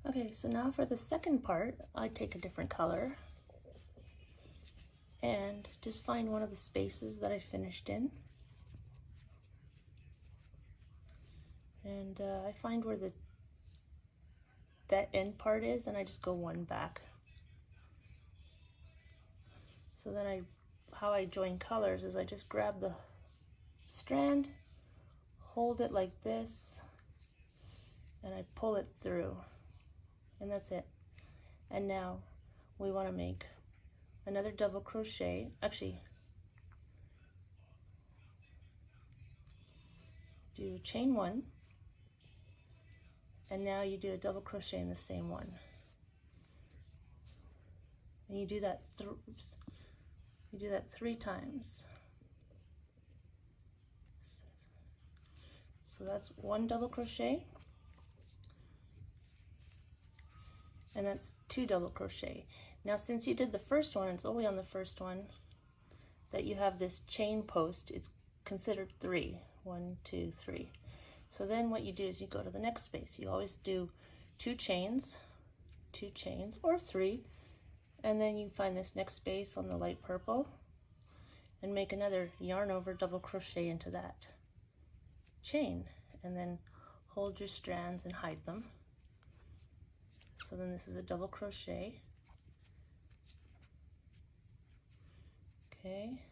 Okay, so now for the second part, I take a different color and just find one of the spaces that I finished in. And I find where that end part is, and I just go one back. So then how I join colors is I just grab the strand, hold it like this, and I pull it through, and that's it. And now we want to make another double crochet. Actually, do chain one, and now you do a double crochet in the same one, and you do that you do that 3 times. So that's 1 double crochet, and that's 2 double crochet. Now since you did the first one, it's only on the first one that you have this chain post. It's considered 3. 1, 2, 3. So then what you do is you go to the next space. You always do 2 chains, or 3, and then you find this next space on the light purple and make another yarn over double crochet into that chain, and then hold your strands and hide them. So then this is a double crochet. Okay.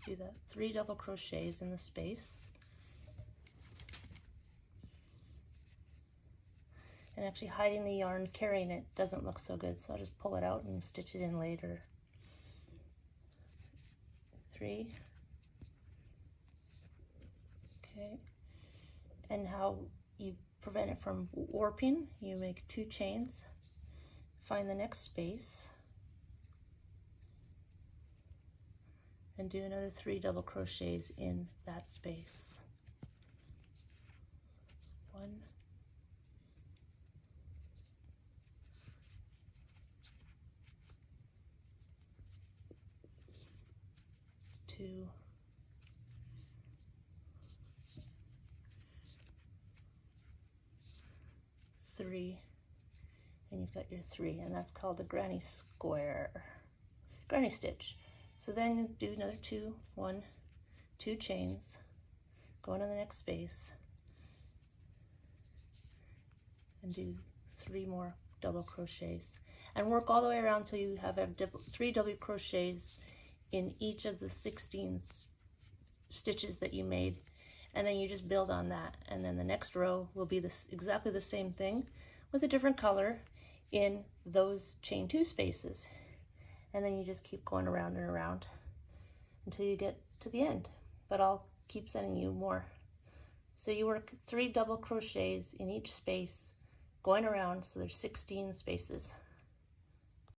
Do that 3 double crochets in the space. And actually hiding the yarn, carrying it, doesn't look so good, so I'll just pull it out and stitch it in later. 3. Okay. And how you prevent it from warping, you make 2 chains, find the next space, and do another 3 double crochets in that space. So that's 1, 2, 3, and you've got your 3, and that's called a granny stitch. So then do another 2, 1, 2 chains, go into the next space, and do 3 more double crochets, and work all the way around till you have 3 double crochets in each of the 16 stitches that you made, and then you just build on that, and then the next row will be exactly the same thing with a different color in those chain 2 spaces, and then you just keep going around and around until you get to the end, but I'll keep sending you more. So you work 3 double crochets in each space going around, so there's 16 spaces.